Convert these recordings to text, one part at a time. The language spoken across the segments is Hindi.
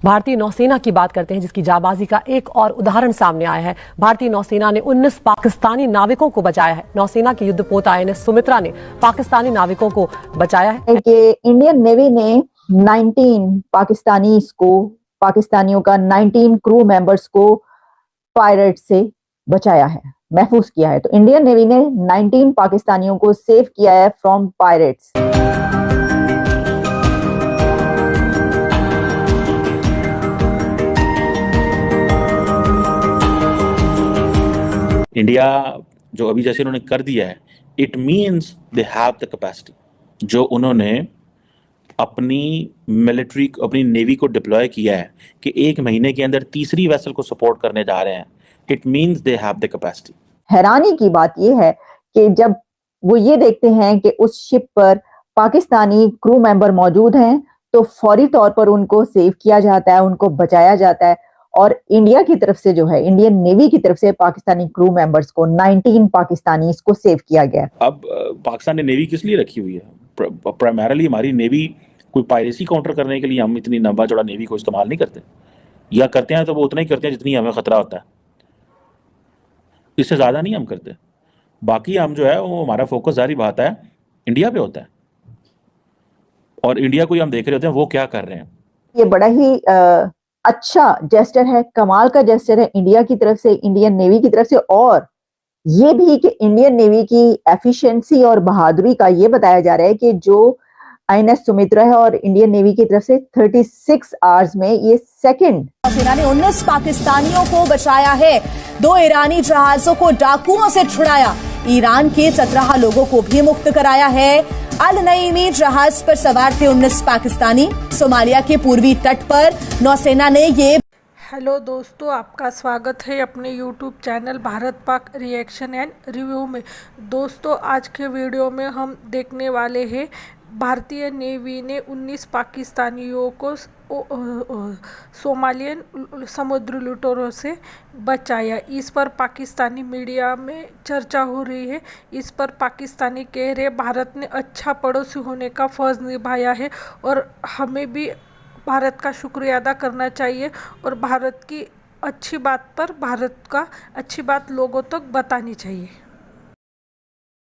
भारतीय नौसेना की बात करते हैं, जिसकी जाबाजी का एक और उदाहरण सामने आया है। भारतीय नौसेना ने 19 पाकिस्तानी नाविकों को बचाया है। नौसेना की युद्धपोत INS सुमित्रा ने पाकिस्तानी नाविकों को बचाया है। इंडियन नेवी ने 19 पाकिस्तानियों का 19 क्रू मेंबर्स को पायरेट से बचाया है, महफूज किया है। तो इंडियन नेवी ने 19 पाकिस्तानियों को सेव किया है फ्रॉम पायरेट्स। इंडिया जो अभी जैसे उन्होंने कर दिया है, it means they have the capacity. जो उन्होंने अपनी मिलिट्री, अपनी नेवी को डिप्लॉय किया है कि 1 महीने के अंदर तीसरी वेसल को सपोर्ट करने जा रहे हैं, it means they have the capacity. हैरानी की बात यह है कि जब वो ये देखते हैं कि उस शिप पर पाकिस्तानी क्रू मेंबर मौजूद हैं, तो फौरी तौर पर उनको सेव किया जाता है, उनको बचाया जाता है। और इंडिया की तरफ से जो है, इंडियन नेवी की तरफ से पाकिस्तानी क्रू मेंबर्स को 19 पाकिस्तानी को सेव किया गया। अब पाकिस्तान ने नेवी किस लिए रखी हुई है? प्राइमरली हमारी नेवी कोई पायरेसी काउंटर करने के लिए हम इतनी लंबा चौड़ा नेवी को इस्तेमाल नहीं करते, या करते हैं तो वो उतना ही करते हैं जितनी हमें खतरा होता है, इससे ज्यादा नहीं हम करते। बाकी हम जो है वो हमारा फोकस जारी बात है इंडिया पे होता है, और इंडिया को ही हम देख रहे होते हैं वो क्या कर रहे हैं। ये बड़ा ही अच्छा जेस्चर है, कमाल का जेस्चर है इंडिया की तरफ से, इंडियन नेवी की तरफ से। और ये भी कि इंडियन नेवी की एफिशिएंसी और बहादुरी का ये बताया जा रहा है कि जो INS सुमित्रा है और इंडियन नेवी की तरफ से 36 आवर्स में ये सेकंड। सेना ने 19 पाकिस्तानियों को बचाया है, 2 ईरानी जहाजों को डाकुओं से छुड़ाया, ईरान के 17 लोगों को भी मुक्त कराया है। अल नईमी जहाज पर सवार थे 19 पाकिस्तानी। सोमालिया के पूर्वी तट पर नौसेना ने ये। हेलो दोस्तों, आपका स्वागत है अपने YouTube channel Bharat Pak reaction and review में। दोस्तों, आज के वीडियो में हम देखने वाले हैं भारतीय नेवी ने 19 पाकिस्तानियों को सोमालियन समुद्र लुटेरों से बचाया। इस पर पाकिस्तानी मीडिया में चर्चा हो रही है। इस पर पाकिस्तानी कह रहे भारत ने अच्छा पड़ोसी होने का फर्ज निभाया है और हमें भी भारत का शुक्रिया अदा करना चाहिए, और भारत की अच्छी बात पर भारत का अच्छी बात लोगों तक बतानी चाहिए।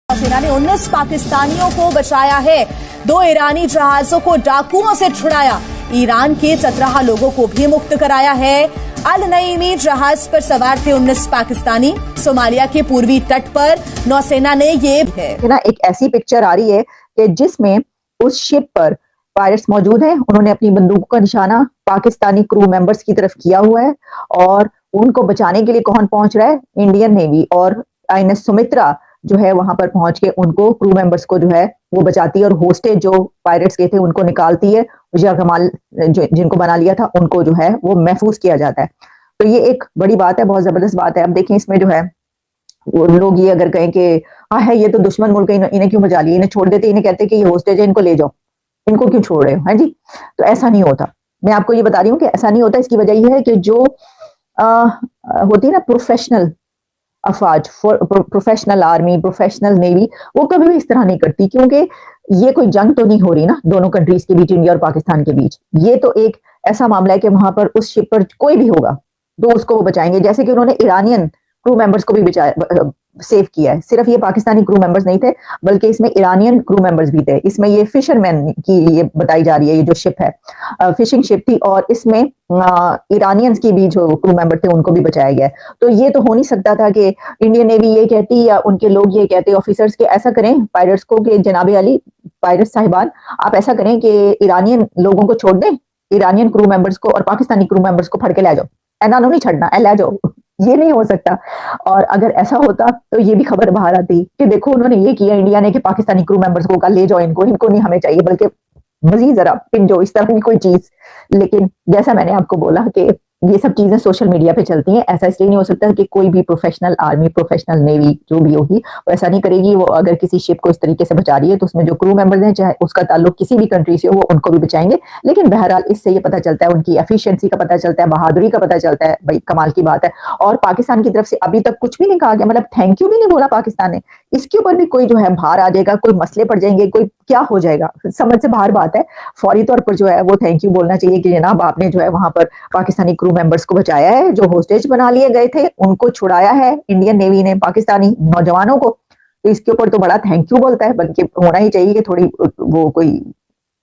सेना ने 19 पाकिस्तानियों को बचाया है, 2 ईरानी जहाजों को डाकुओं से छुड़ाया, ईरान के 17 लोगों को भी मुक्त कराया है। अल नईमी जहाज पर सवार थे 19 पाकिस्तानी। सोमालिया के पूर्वी तट पर नौसेना ने ये है। एक ऐसी पिक्चर आ रही है कि जिसमें उस शिप पर पायरेट्स मौजूद हैं, उन्होंने अपनी बंदूकों का निशाना पाकिस्तानी क्रू मेंबर्स की तरफ किया हुआ है, और उनको बचाने के लिए कौन पहुंच रहा है? Indian navy. और INS सुमित्रा जो है वहां पर पहुंच के उनको, क्रू मेंबर्स को जो है वो बचाती है, और होस्टेज जो पायरेट्स के थे उनको निकालती है। उजिया कमाल जिनको बना लिया था उनको जो है वो महफूज किया जाता है। तो ये एक बड़ी बात है, बहुत जबरदस्त बात है। अब देखें इसमें जो है वो लोग ये अगर कहें कि हाँ है ये तो दुश्मन मुल्क है, इन्हें क्यों बचा लिया, इन्हें छोड़ देते, इन्हें कहते कि ये होस्टेज है, इनको ले जाओ, इनको क्यों छोड़ रहे हो, है जी। तो ऐसा नहीं होता, मैं आपको ये बता रही हूँ कि ऐसा नहीं होता। इसकी वजह यह है कि जो होती है ना प्रोफेशनल अफवाज, प्रोफेशनल आर्मी, प्रोफेशनल नेवी, वो कभी भी इस तरह नहीं करती, क्योंकि ये कोई जंग तो नहीं हो रही ना दोनों कंट्रीज के बीच, इंडिया और पाकिस्तान के बीच। ये तो एक ऐसा मामला है कि वहां पर उस शिप पर कोई भी होगा तो उसको वो बचाएंगे, जैसे कि उन्होंने ईरानियन क्रू मेंबर्स को भी बचाया, सेव किया है। सिर्फ ये पाकिस्तानी क्रू मेंबर्स नहीं थे, बल्कि इसमें ईरानियन क्रू मेंबर्स भी थे। इसमें ये फिशरमैन की ये बताई जा रही है, ये जो शिप है फिशिंग शिप थी, और इसमें ईरानियंस की भी जो क्रू मेंबर थे उनको भी बचाया गया। तो ये तो हो नहीं सकता था कि इंडियन नेवी ये कहती या उनके लोग ये कहते ऑफिसर्स के ऐसा करें पायरेट्स को कि जनाबे अली पायरेट साहिबान आप ऐसा करें कि ईरानियन लोगों को छोड़ दें, ईरानियन क्रू मेंबर्स को और पाकिस्तानी क्रू मेंबर्स को फड़ के ले जाओ, एनानो नहीं छड़ना, ले जाओ। ये नहीं हो सकता। और अगर ऐसा होता तो ये भी खबर बाहर आती कि देखो उन्होंने ये किया इंडिया ने कि पाकिस्तानी क्रू मेंबर्स को ले जाओ, इनको नहीं हमें चाहिए, बल्कि मजीद जरा पिंजो, इस तरह की कोई चीज। लेकिन जैसा मैंने आपको बोला कि ये सब चीजें सोशल मीडिया पे चलती हैं, ऐसा इसलिए नहीं हो सकता कि कोई भी प्रोफेशनल आर्मी, प्रोफेशनल नेवी जो भी होगी वो ऐसा नहीं करेगी। वो अगर किसी शिप को इस तरीके से बचा रही है तो उसमें जो क्रू मेंबर्स हैं, चाहे उसका ताल्लुक किसी भी कंट्री से हो, वो उनको भी बचाएंगे। लेकिन बहरहाल इससे ये पता चलता है, उनकी एफिशिएंसी का पता चलता है, बहादुरी का पता चलता है। भाई कमाल की बात है। और पाकिस्तान की तरफ से अभी तक कुछ भी नहीं कहा गया, मतलब थैंक यू भी नहीं बोला पाकिस्तान ने। इसके ऊपर भी कोई जो है बाहर आ जाएगा, कोई मसले पड़ जाएंगे, कोई क्या हो जाएगा, समझ से बाहर बात है। फौरी तौर पर जो है वो थैंक यू बोलना चाहिए कि जनाब आपने जो है वहां पर पाकिस्तानी क्रू मेंबर्स को बचाया है, जो होस्टेज बना लिए गए थे उनको छुड़ाया है इंडियन नेवी ने पाकिस्तानी नौजवानों को। तो इसके ऊपर तो बड़ा थैंक यू बोलता है, बल्कि होना ही चाहिए कि थोड़ी वो कोई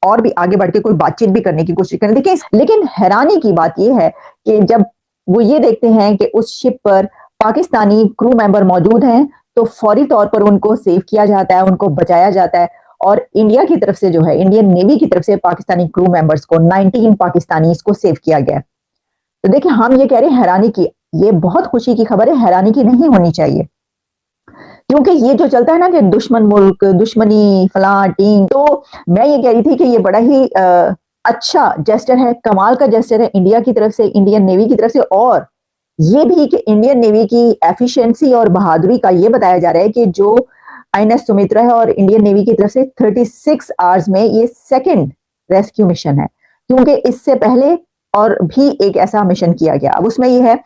और भी आगे बढ़ के कोई बातचीत भी करने की कोशिश करें। देखिए, लेकिन हैरानी की बात यह है कि जब वो ये देखते हैं कि उस शिप पर पाकिस्तानी क्रू मेंबर मौजूद हैं तो फौरी तौर पर उनको सेव किया जाता है, उनको बचाया जाता है। और इंडिया की तरफ से जो है, इंडियन नेवी की तरफ से पाकिस्तानी क्रू मेंबर्स को 19 पाकिस्तानी को सेव किया गया। तो देखिए, हम ये कह रहे हैं हैरानी की, ये बहुत खुशी की खबर है, हैरानी की नहीं होनी चाहिए। क्योंकि ये जो चलता है ना कि दुश्मन मुल्क, दुश्मनी फलां टीम, तो मैं ये कह रही थी कि ये बड़ा ही अच्छा जेस्टर है, कमाल का जेस्टर है इंडिया की तरफ से, इंडियन नेवी की तरफ से। और ये भी कि इंडियन नेवी की एफिशिएंसी और बहादुरी का ये बताया जा रहा है कि जो INS सुमित्रा है और इंडियन नेवी की तरफ से 36 आवर्स में ये सेकंड रेस्क्यू मिशन है, क्योंकि इससे पहले और भी एक ऐसा मिशन किया गया। अब उसमें ये है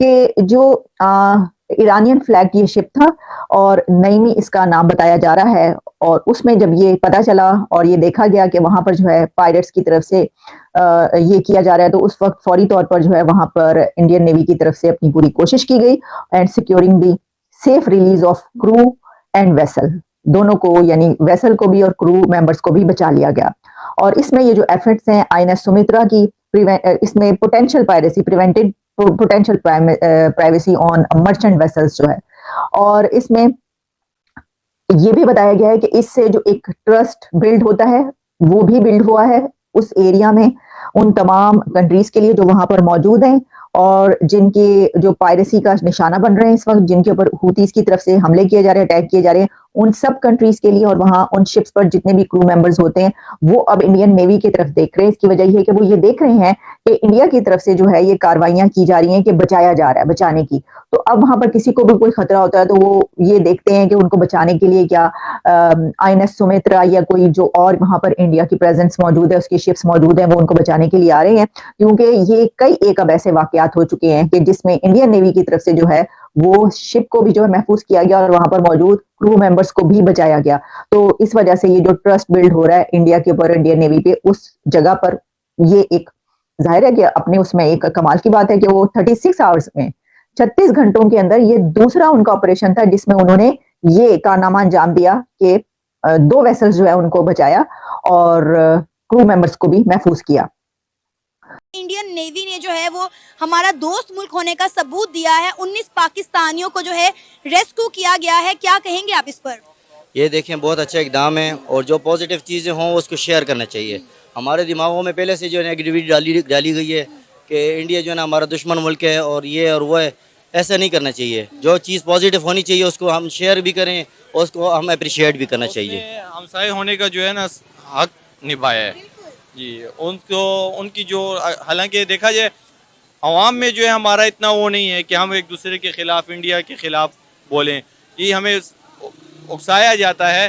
कि जो ईरानियन फ्लैग ये शिप था और नईमी इसका नाम बताया जा रहा है, और उसमें जब ये पता चला और ये देखा गया कि वहां पर जो है पायरेट्स की तरफ से ये किया जा रहा है, तो उस वक्त फौरी तौर पर जो है वहां पर इंडियन नेवी की तरफ से अपनी पूरी कोशिश की गई and securing the safe release of crew and vessel, दोनों को, यानी वेसल को भी और क्रू मेंबर्स को भी बचा लिया गया। और इसमें ये जो एफर्ट्स हैं INS सुमित्रा की, इसमें potential piracy, prevented potential privacy on merchant vessels जो है, और इसमें ये भी बताया गया है कि इससे जो एक ट्रस्ट बिल्ड होता है वो भी बिल्ड हुआ है उस एरिया में, उन तमाम कंट्रीज के लिए जो वहां पर मौजूद हैं और जिनके जो पायरेसी का निशाना बन रहे हैं इस वक्त, जिनके ऊपर हुतीज की तरफ से हमले किए जा रहे हैं, अटैक किए जा रहे हैं, उन सब कंट्रीज के लिए। और वहां उन शिप्स पर जितने भी क्रू मेंबर्स होते हैं वो अब इंडियन नेवी की तरफ देख रहे हैं। इसकी वजह यह है कि वो ये देख रहे हैं कि इंडिया की तरफ से जो है ये कार्रवाइयां की जा रही हैं कि बचाया जा रहा है, बचाने की। तो अब वहां पर किसी को भी कोई खतरा होता है तो वो ये देखते हैं कि उनको बचाने के लिए क्या INS सुमित्रा या कोई जो और वहां पर इंडिया की प्रेजेंस मौजूद है, उसकी शिप्स मौजूद है, वो उनको बचाने के लिए आ रहे हैं। क्योंकि ये कई एक अब ऐसे वाकयात हो चुके हैं कि जिसमें इंडियन नेवी की तरफ से जो है वो शिप को भी जो है महफूज किया गया और वहां पर मौजूद क्रू मेंबर्स को भी बचाया गया। तो इस वजह से ये जो ट्रस्ट बिल्ड हो रहा है इंडिया के ऊपर, इंडियन नेवी पे, उस जगह पर, ये एक जाहिर है कि अपने उसमें एक कमाल की बात है कि वो 36 आवर्स में, 36 घंटों के अंदर ये दूसरा उनका ऑपरेशन था जिसमें उन्होंने ये कारनामा अंजाम दिया कि 2 वेसल्स जो है उनको बचाया और क्रू मेंबर्स को भी महफूज किया। इंडियन नेवी ने जो है वो हमारा दोस्त मुल्क होने का सबूत दिया है। 19 पाकिस्तानियों को जो है रेस्क्यू किया गया है, क्या कहेंगे आप इस पर? ये देखें, बहुत अच्छा इकदाम है और जो पॉजिटिव चीज़ें हों उसको शेयर करना चाहिए। हमारे दिमागों में पहले से जो नेगेटिविटी डाली गई है कि इंडिया जो है ना हमारा दुश्मन मुल्क है और ये और वो है, ऐसा नहीं करना चाहिए। जो चीज़ पॉजिटिव होनी चाहिए उसको हम शेयर भी करें और उसको हम अप्रिशिएट भी करना चाहिए। हमसाये होने का जो है ना हक निभाया है जी उनको, उनकी जो, हालांकि देखा जाए अवाम में जो है हमारा इतना वो नहीं है कि हम एक दूसरे के ख़िलाफ़, इंडिया के ख़िलाफ़ बोलें। ये हमें उकसाया जाता है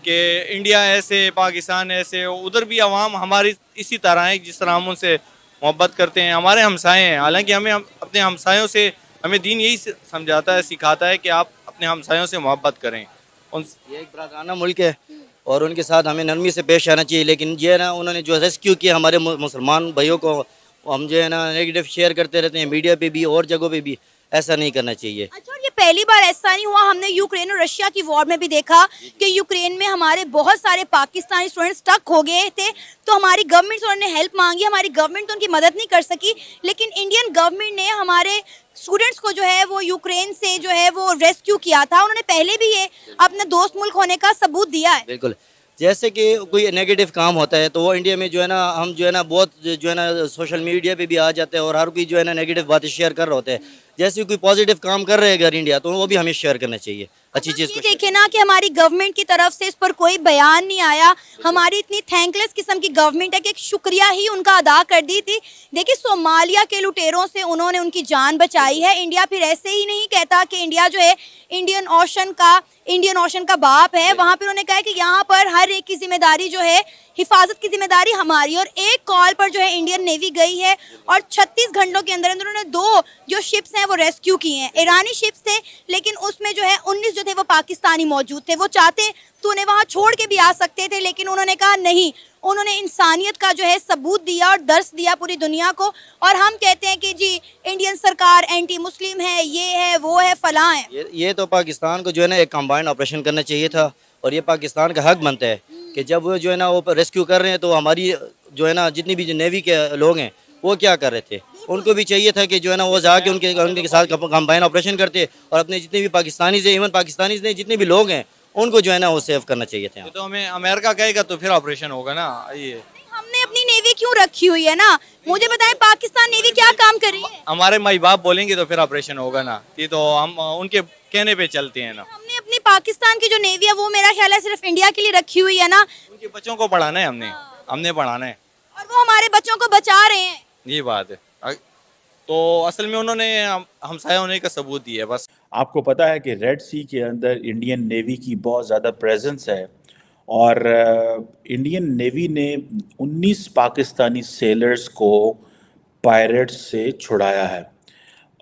कि इंडिया ऐसे, पाकिस्तान ऐसे। उधर भी अवाम हमारी इसी तरह है जिस तरह हम उनसे मोहब्बत करते हैं, हमारे हमसाए हैं। हालांकि हमें अपने हमसायों से, हमें दीन यही समझाता है, सिखाता है कि आप अपने हमसायों से मोहब्बत करें। ये एक बरादाना मुल्क है और उनके साथ हमें नरमी से पेश आना चाहिए। लेकिन जो है ना उन्होंने जो रेस्क्यू किया हमारे मुसलमान भाइयों को, हम जो है ना नेगेटिव शेयर करते रहते हैं मीडिया पे भी और जगहों पे भी, ऐसा नहीं करना चाहिए। अच्छा, और ये पहली बार ऐसा नहीं हुआ, हमने यूक्रेन और रशिया की वॉर में भी देखा कि यूक्रेन में हमारे बहुत सारे पाकिस्तानी स्टूडेंट्स स्टक हो गए थे, तो हमारी गवर्नमेंट से उन्होंने हेल्प मांगी, हमारी गवर्नमेंट तो उनकी मदद नहीं कर सकी, लेकिन इंडियन गवर्नमेंट ने हमारे स्टूडेंट्स को जो है वो यूक्रेन से जो है वो रेस्क्यू किया था। उन्होंने पहले भी ये अपने दोस्त मुल्क होने का सबूत दिया है। बिल्कुल, जैसे कि कोई नेगेटिव काम होता है तो वो इंडिया में जो है ना, हम जो है ना बहुत जो है ना सोशल मीडिया पे भी आ जाते हैं और हर कोई जो है ना नेगेटिव बातें शेयर कर रहे होते हैं। जैसे कोई पॉजिटिव काम कर रहे हैं अगर इंडिया, तो वो भी हमें शेयर करना चाहिए अच्छी चीज़ को। देखिए ना कि हमारी गवर्नमेंट की तरफ से इस पर कोई बयान नहीं आया। हमारी इतनी थैंकलेस किस्म की गवर्नमेंट है कि एक शुक्रिया ही उनका अदा कर दी थी। देखिए, सोमालिया के लुटेरों से उन्होंने उनकी जान बचाई है। इंडिया फिर ऐसे ही नहीं कहता कि इंडिया जो है इंडियन ओशन का बाप है। वहाँ पर उन्होंने कहा कि यहाँ पर हर एक की जिम्मेदारी जो है, हिफाजत की जिम्मेदारी हमारी। और एक कॉल पर जो है इंडियन नेवी गई है और 36 घंटों के अंदर उन्होंने 2 जो शिप्स हैं वो रेस्क्यू की हैं। ईरानी शिप्स थे, लेकिन उसमें जो है 19 जो जो थे वो पाकिस्तानी मौजूद थे। वो चाहते तो उन्हें वहाँ छोड़ के भी आ सकते थे, लेकिन उन्होंने कहा नहीं। उन्होंने इंसानियत का जो है सबूत दिया और दर्स दिया पूरी दुनिया को। और हम कहते हैं कि जी इंडियन सरकार एंटी मुस्लिम है, ये है, वो है, फलां है। ये तो पाकिस्तान को जो है ना एक कंबाइंड ऑपरेशन करना चाहिए था, और ये पाकिस्तान का हक बनता है कि जब वो जो है ना वो रेस्क्यू कर रहे हैं तो हमारी जो है ना जितनी भी जो नेवी के लोग हैं वो क्या कर रहे थे, उनको भी चाहिए था कि जो है ना वो जाके उनके साथ कंबाइंड ऑपरेशन करते और अपने जितने भी पाकिस्तानीज़ हैं, इवन पाकिस्तानीज़ नहीं जितने भी लोग हैं उनको जो है ना वो सेव करना चाहिए था। तो हमें अमेरिका कहेगा तो फिर ऑपरेशन होगा ना। ये हमने अपनी नेवी क्यों रखी हुई है ना, मुझे बताएं पाकिस्तान नेवी क्या काम कर रही है। हमारे माई बाप बोलेंगे तो फिर ऑपरेशन होगा ना, ये तो हम उनके कहने पे चलते हैं ना। हमने अपनी पाकिस्तान की जो नेवी है वो मेरा ख्याल है सिर्फ इंडिया के लिए रखी हुई है ना, उनके बच्चों को पढ़ाना है, हमने पढ़ाना है और वो हमारे बच्चों को बचा रहे हैं। ये बात है। तो असल में उन्होंने हमसाया होने का सबूत दिया है बस। आपको पता है कि रेड सी के अंदर इंडियन नेवी की बहुत ज़्यादा प्रेजेंस है, और इंडियन नेवी ने 19 पाकिस्तानी सेलर्स को पायरेट्स से छुड़ाया है।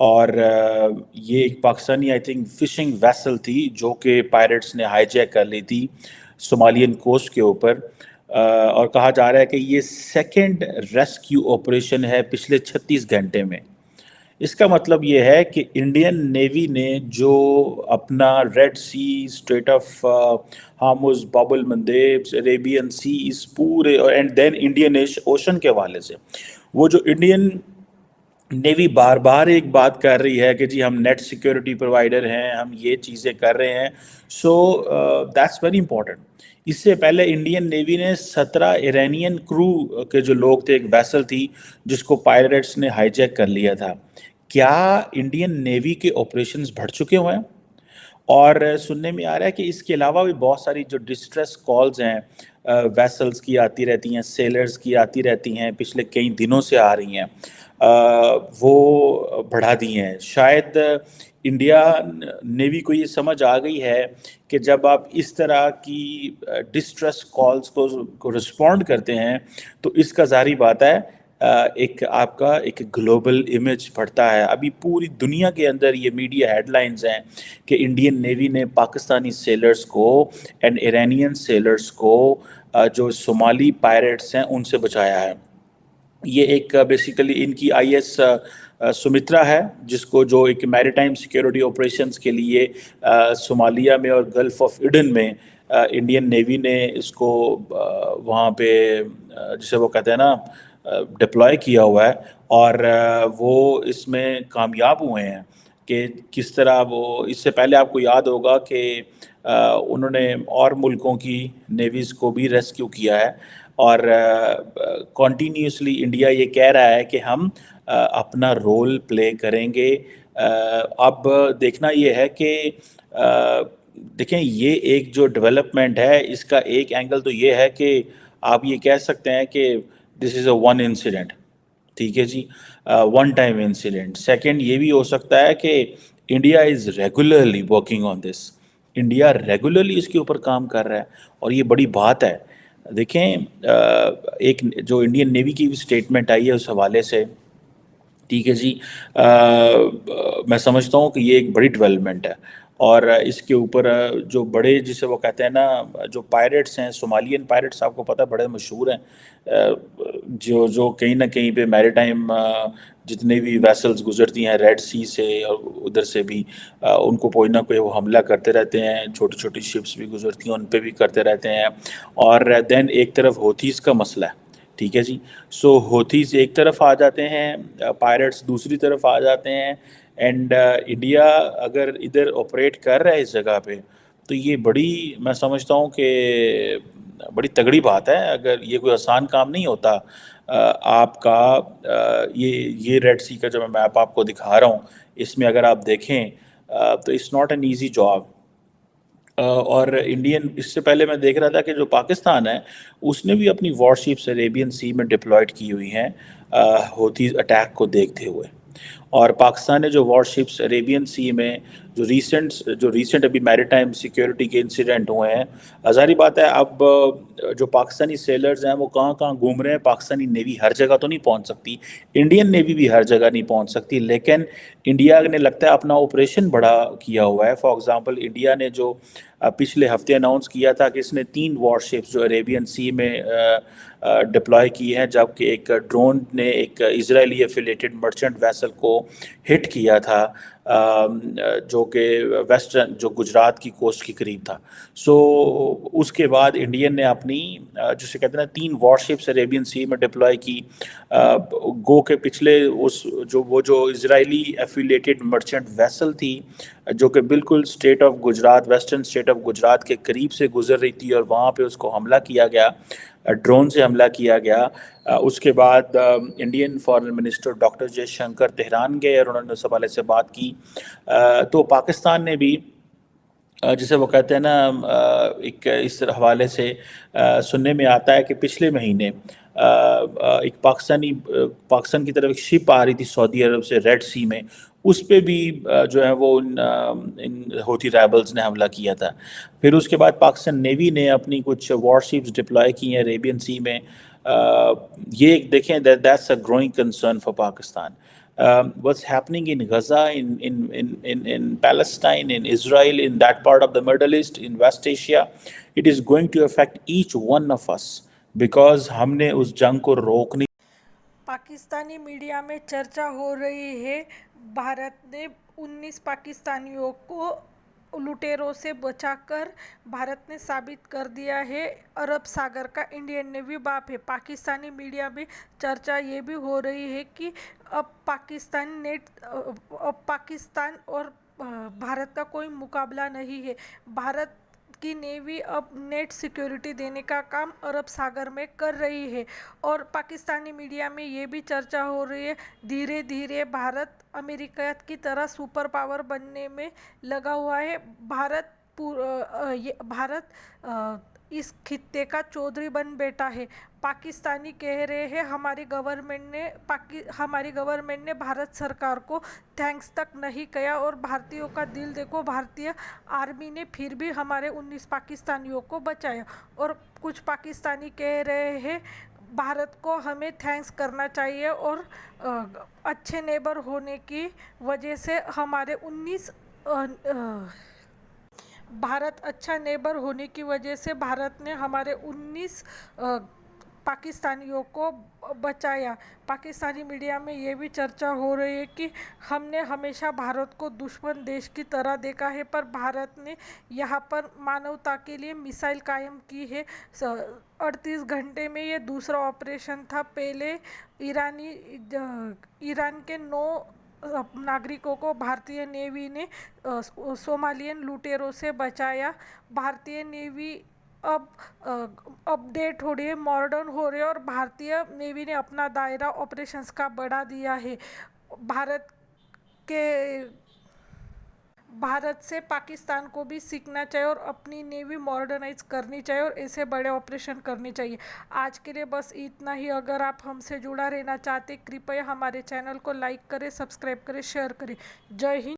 और ये एक Pakistani I think fishing vessel थी जो कि पायरेट्स ने हाईजैक कर ली थी सोमालियन कोस्ट के ऊपर। और कहा जा रहा है कि ये सेकंड रेस्क्यू ऑपरेशन है पिछले 36 घंटे में। इसका मतलब ये है कि इंडियन नेवी ने जो अपना red sea, strait of Hormuz, Bab al मंदेब, Arabian सी, इस पूरे एंड देन इंडियन ओशन के हवाले से वो जो इंडियन नेवी बार बार एक बात कर रही है कि जी हम नेट सिक्योरिटी प्रोवाइडर हैं, हम ये चीज़ें कर रहे हैं। So that's very important. इससे पहले इंडियन नेवी ने 17 ईरानियन क्रू के जो लोग थे, एक वेसल थी जिसको पायरेट्स ने हाईजैक कर लिया था। क्या इंडियन नेवी के ऑपरेशंस बढ़ चुके हुए हैं? और सुनने में आ रहा है कि इसके अलावा भी बहुत सारी जो डिस्ट्रेस कॉल्स हैं वेसल्स की आती रहती हैं, सेलर्स की आती रहती हैं, पिछले कई दिनों से आ रही हैं, वो बढ़ा दी हैं। शायद इंडिया नेवी को ये समझ आ गई है कि जब आप इस तरह की डिस्ट्रेस कॉल्स को रिस्पॉन्ड करते हैं तो इसका ज़ाहिर बात है एक आपका एक ग्लोबल इमेज पड़ता है। अभी पूरी दुनिया के अंदर ये मीडिया हेडलाइंस हैं कि इंडियन नेवी ने पाकिस्तानी सेलर्स को एंड ईरानियन सेलर्स को जो सोमाली पायरेट्स हैं उनसे बचाया है। ये एक बेसिकली इनकी आईएस सुमित्रा है, जिसको जो एक मैरीटाइम सिक्योरिटी ऑपरेशंस के लिए सोमालिया में और गल्फ ऑफ एडन में इंडियन नेवी ने इसको वहाँ पे जिसे वो कहते हैं ना डिप्लॉय किया हुआ है। और वो इसमें कामयाब हुए हैं कि किस तरह वो, इससे पहले आपको याद होगा कि उन्होंने और मुल्कों की नेवीज़ को भी रेस्क्यू किया है। और कॉन्टीन्यूसली इंडिया ये कह रहा है कि हम अपना रोल प्ले करेंगे। अब देखना ये है कि देखें, ये एक जो डेवलपमेंट है इसका एक एंगल तो ये है कि आप ये कह सकते हैं कि this is a one incident, ठीक है जी, वन टाइम इंसिडेंट। सेकंड ये भी हो सकता है कि India is regularly working on this, India regularly इसके ऊपर काम कर रहा है और ये बड़ी बात है। देखें, एक जो इंडियन नेवी की भी स्टेटमेंट आई है उस हवाले से, ठीक है जी, मैं समझता हूँ कि ये एक बड़ी डेवलपमेंट है। और इसके ऊपर जो बड़े, जिसे वो कहते हैं ना, जो पायरेट्स हैं, सोमालियन पायरेट्स, आपको पता है बड़े मशहूर हैं, जो कहीं ना कहीं पे मैरीटाइम जितने भी वेसल्स गुजरती हैं रेड सी से और उधर से भी उनको कोई ना कोई वो हमला करते रहते हैं। छोटी छोटी शिप्स भी गुजरती हैं, उन पे भी करते रहते हैं। और देन एक तरफ होथीज़ का मसला है, ठीक है जी। सो होथीज़ एक तरफ आ जाते हैं, पायरेट्स दूसरी तरफ आ जाते हैं। एंड इंडिया अगर इधर ऑपरेट कर रहा है इस जगह पे, तो ये बड़ी, मैं समझता हूँ कि बड़ी तगड़ी बात है। अगर ये कोई आसान काम नहीं होता आपका, ये रेड सी का जो मैं मैप आपको दिखा रहा हूँ, इसमें अगर आप देखें तो it's not an easy job. और इंडियन, इससे पहले मैं देख रहा था कि जो पाकिस्तान है उसने भी अपनी वॉरशिप्स अरेबियन सी में डिप्लॉयड की हुई हैं होथीज़ अटैक को देखते हुए। और पाकिस्तान ने जो वॉरशिप्स अरेबियन सी में जो रिसेंट अभी मैरीटाइम सिक्योरिटी के इंसिडेंट हुए हैं, जाहिर बात है अब जो पाकिस्तानी सेलर्स हैं वो कहाँ कहाँ घूम रहे हैं। पाकिस्तानी नेवी हर जगह तो नहीं पहुंच सकती, इंडियन नेवी भी हर जगह नहीं पहुंच सकती, लेकिन इंडिया ने लगता है अपना ऑपरेशन बड़ा किया हुआ है। फॉर एग्जांपल इंडिया ने जो पिछले हफ्ते अनाउंस किया था कि इसने 3 वॉरशिप्स जो अरेबियन सी में डिप्लॉय की हैं, जबकि एक ड्रोन ने एक इजरायली एफिलेटेड मर्चेंट वेसल को हिट किया था जो कि वेस्टर्न जो गुजरात की कोस्ट के करीब था। सो उसके बाद इंडियन ने अपनी जिसे कहते हैं ना 3 वॉरशिप्स अरेबियन सी में डिप्लॉय की। गो के पिछले उस जो इजरायली एफिलेटेड मर्चेंट वेसल थी जो कि बिल्कुल state of Gujarat western state of Gujarat के करीब से गुजर रही थी और वहाँ पे उसको हमला किया गया, ड्रोन से हमला किया गया। उसके बाद Indian foreign minister doctor Jaishankar Tehran गए और उन्होंने उस हवाले से बात की। तो पाकिस्तान ने भी जिसे वो कहते हैं ना एक इस हवाले से सुनने में आता है कि पिछले महीने एक पाकिस्तान की तरफ एक शिप आ रही थी सऊदी अरब से रेड सी में, उस पे भी जो है वो इन हूथी रेबल्स ने हमला किया था। फिर उसके बाद पाकिस्तान नेवी ने अपनी कुछ वॉरशिप्स डिप्लॉय की हैं अरेबियन सी में। ये देखें that's a growing concern for Pakistan. What's happening in Gaza, in Palestine, in Israel, in that part of the Middle East, in West Asia, it is going to affect each one of us because हमने उस जंग को रोक नहीं। पाकिस्तानी मीडिया में चर्चा हो रही है, भारत ने 19 पाकिस्तानियों को लुटेरों से बचाकर भारत ने साबित कर दिया है अरब सागर का इंडियन नेवी बाप है। पाकिस्तानी मीडिया में चर्चा ये भी हो रही है कि अब पाकिस्तान और भारत का कोई मुकाबला नहीं है। भारत की नेवी अब नेट सिक्योरिटी देने का काम अरब सागर में कर रही है और पाकिस्तानी मीडिया में ये भी चर्चा हो रही है धीरे धीरे भारत अमेरिका की तरह सुपर पावर बनने में लगा हुआ है। भारत इस खित्ते का चौधरी बन बैठा है। पाकिस्तानी कह रहे हैं हमारी गवर्नमेंट ने भारत सरकार को थैंक्स तक नहीं किया और भारतीयों का दिल देखो, भारतीय आर्मी ने फिर भी हमारे 19 पाकिस्तानियों को बचाया। और कुछ पाकिस्तानी कह रहे हैं भारत को हमें थैंक्स करना चाहिए और अच्छे नेबर होने की वजह से हमारे 19 भारत अच्छा नेबर होने की वजह से भारत ने हमारे 19 पाकिस्तानियों को बचाया। पाकिस्तानी मीडिया में ये भी चर्चा हो रही है कि हमने हमेशा भारत को दुश्मन देश की तरह देखा है, पर भारत ने यहाँ पर मानवता के लिए मिसाइल कायम की है। 38 घंटे में ये दूसरा ऑपरेशन था। पहले ईरान के 9 नागरिकों को भारतीय नेवी ने सोमालियन लुटेरों से बचाया। भारतीय नेवी अब अपडेट हो रही है, मॉडर्न हो रही है और भारतीय नेवी ने अपना दायरा ऑपरेशंस का बढ़ा दिया है। भारत से पाकिस्तान को भी सीखना चाहिए और अपनी नेवी मॉडर्नाइज करनी चाहिए और ऐसे बड़े ऑपरेशन करने चाहिए। आज के लिए बस इतना ही। अगर आप हमसे जुड़ा रहना चाहते कृपया हमारे चैनल को लाइक करें, सब्सक्राइब करें, शेयर करें। जय हिंद।